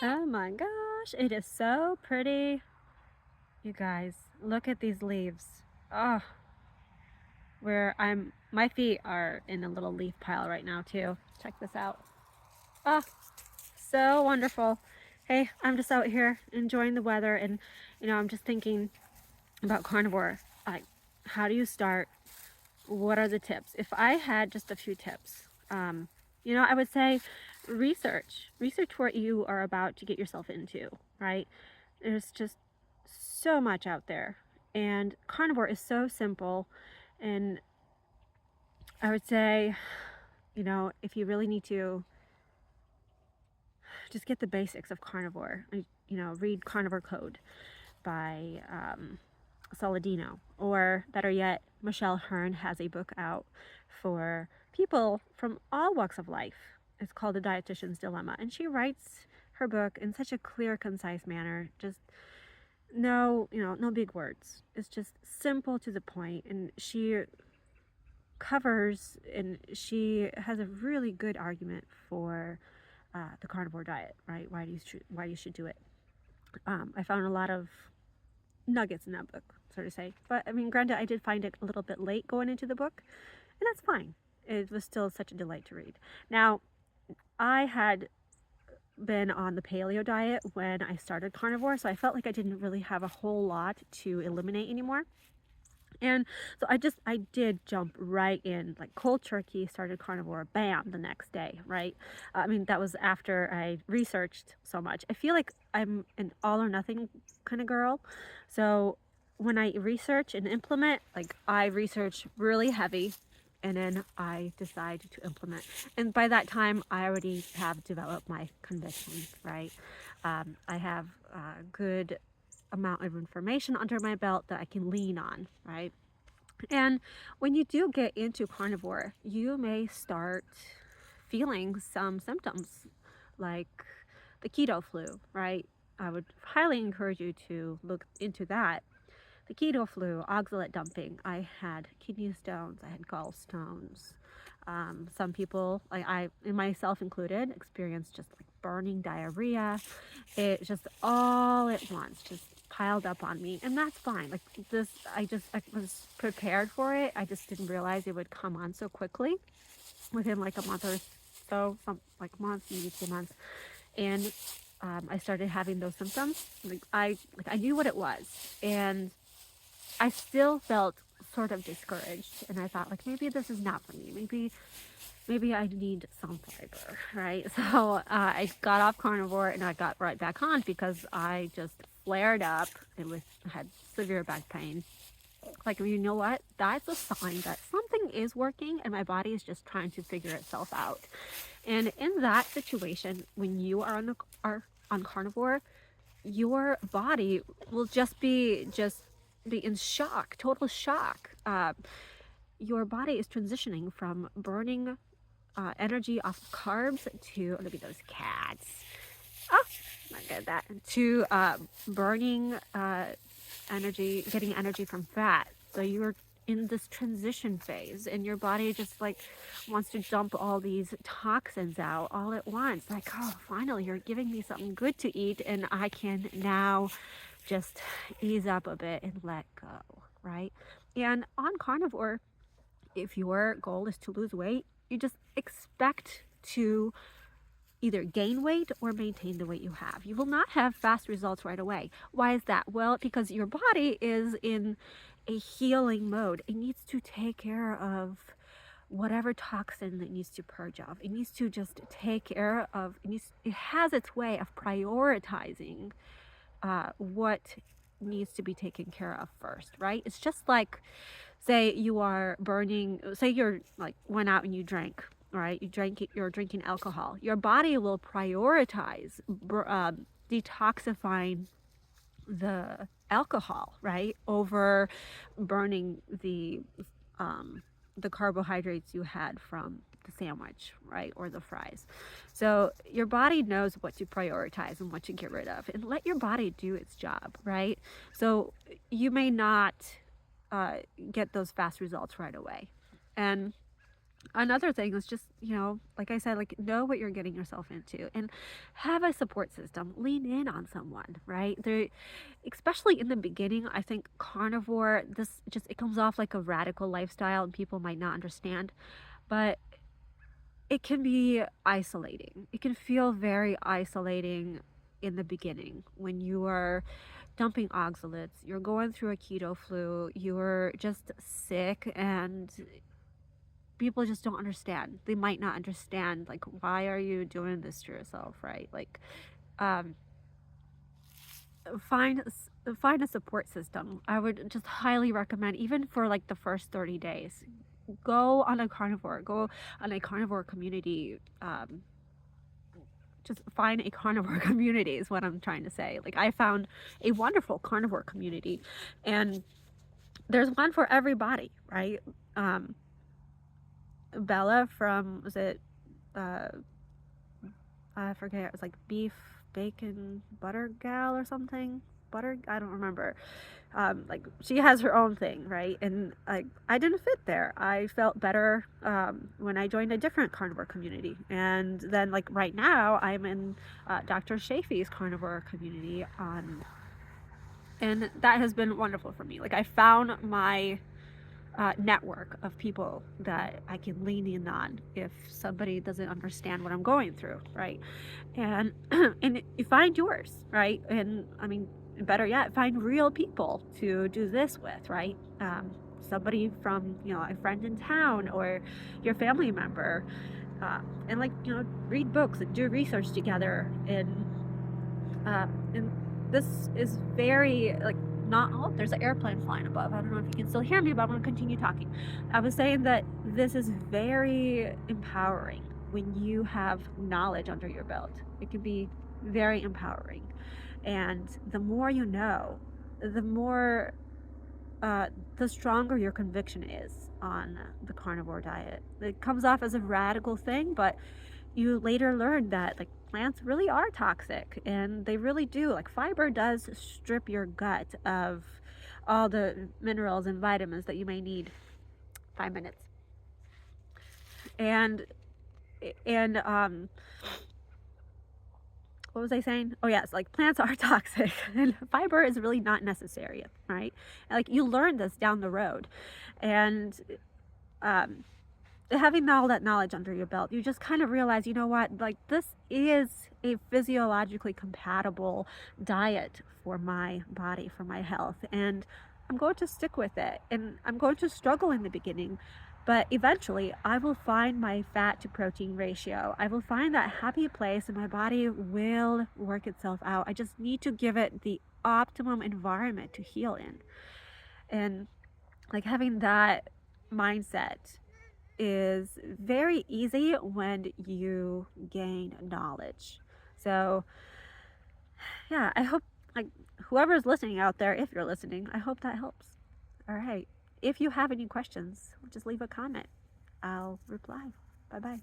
Oh my gosh, it is so pretty. You guys, look at these leaves. Oh, my feet are in a little leaf pile right now too. Check this out. Oh, so wonderful. Hey, I'm just out here enjoying the weather and, I'm just thinking about carnivore. Like, how do you start? What are the tips? If I had just a few tips, I would say research what you are about to get yourself into, right? There's just so much out there, and carnivore is so simple. And I would say, if you really need to, just get the basics of carnivore. Read Carnivore Code by Soladino, or better yet, Michelle Hearn has a book out for people from all walks of life. It's called The Dietitian's Dilemma, and she writes her book in such a clear, concise manner. Just no big words. It's just simple to the point, and she has a really good argument for the carnivore diet, right? Why you should do it. I found a lot of nuggets in that book, so to say. But I mean, granted, I did find it a little bit late going into the book, and that's fine. It was still such a delight to read. Now, I had been on the paleo diet when I started carnivore, so I felt like I didn't really have a whole lot to eliminate anymore. And so I did jump right in, like cold turkey, started carnivore, bam, the next day, right? I mean, that was after I researched so much. I feel like I'm an all or nothing kind of girl. So when I research and implement, like I research really heavy and then I decide to implement. And by that time, I already have developed my conviction, right? I have a good amount of information under my belt that I can lean on, right? And when you do get into carnivore, you may start feeling some symptoms like the keto flu, right? I would highly encourage you to look into that. The keto flu, oxalate dumping. I had kidney stones, I had gallstones. Some people, like I, and myself included, experienced just like burning diarrhea. It just all at once, just piled up on me, and that's fine. Like this, I was prepared for it. I just didn't realize it would come on so quickly, within like a month or so, some like months, maybe 2 months, and I started having those symptoms. I knew what it was, and I still felt sort of discouraged, and I thought like maybe this is not for me. Maybe I need some fiber, right? So I got off carnivore and I got right back on because I just flared up. I had severe back pain. Like, you know what? That's a sign that something is working and my body is just trying to figure itself out. And in that situation, when you are on carnivore, your body will just be in shock, total shock. Your body is transitioning from burning energy off of carbs to, look at those cats. Oh, not good at that. To burning energy, getting energy from fat. So you're in this transition phase, and your body just like wants to dump all these toxins out all at once. Like, oh, finally, you're giving me something good to eat, and I can now just ease up a bit and let go, right? And on carnivore, if your goal is to lose weight, you just expect to either gain weight or maintain the weight you have. You will not have fast results right away. Why is that? Well, because your body is in a healing mode. It needs to take care of whatever toxin it needs to purge of. It needs to just take care of, it has its way of prioritizing what needs to be taken care of first, right? It's just like, say you're like went out and you drank, right? You're drinking alcohol. Your body will prioritize detoxifying the alcohol, right, over burning the carbohydrates you had from the sandwich, right, or the fries. So your body knows what to prioritize and what to get rid of, and let your body do its job, right? So you may not get those fast results right away. And Another thing is just, like I said, like, know what you're getting yourself into and have a support system. Lean in on someone, right? There, especially in the beginning, I think carnivore, this just, it comes off like a radical lifestyle and people might not understand, but it can be isolating. It can feel very isolating in the beginning when you are dumping oxalates, you're going through a keto flu, you're just sick, and people just don't understand. They might not understand, like, why are you doing this to yourself, right? Like, um, find find a support system. I would just highly recommend, even for like the first 30 days, go on a carnivore, go on a carnivore community. Just find a carnivore community is what I'm trying to say. Like, I found a wonderful carnivore community, and there's one for everybody, right? Um, Bella from, was it, uh, I forget, it was like beef, bacon, butter gal or something. Butter, I don't remember. Like, she has her own thing, right? And I didn't fit there. I felt better when I joined a different carnivore community. And then, like, right now, I'm in Dr. Shafee's carnivore community and that has been wonderful for me. Like, I found my network of people that I can lean in on if somebody doesn't understand what I'm going through, right? And and you find yours, right? And I mean, better yet, find real people to do this with, right? Somebody from, a friend in town or your family member, and, like, read books and do research together. And this is very, like, not, oh, there's an airplane flying above. I don't know if you can still hear me, but I'm going to continue talking. I was saying that this is very empowering when you have knowledge under your belt. It can be very empowering. And the more you know, the more, the stronger your conviction is on the carnivore diet. It comes off as a radical thing, but you later learn that, like, plants really are toxic and they really do, like, fiber does strip your gut of all the minerals and vitamins that you may need. 5 minutes. And what was I saying? Oh yes, like, plants are toxic and fiber is really not necessary, right? And, like, you learn this down the road. And um having all that knowledge under your belt, you just kind of realize, you know what, like, this is a physiologically compatible diet for my body, for my health, and I'm going to stick with it. And I'm going to struggle in the beginning, but eventually I will find my fat to protein ratio. I will find that happy place and my body will work itself out. I just need to give it the optimum environment to heal in. And, like, having that mindset is very easy when you gain knowledge. So, yeah, I hope, like, whoever's listening out there, if you're listening, I hope that helps. All right. If you have any questions, just leave a comment. I'll reply. Bye bye.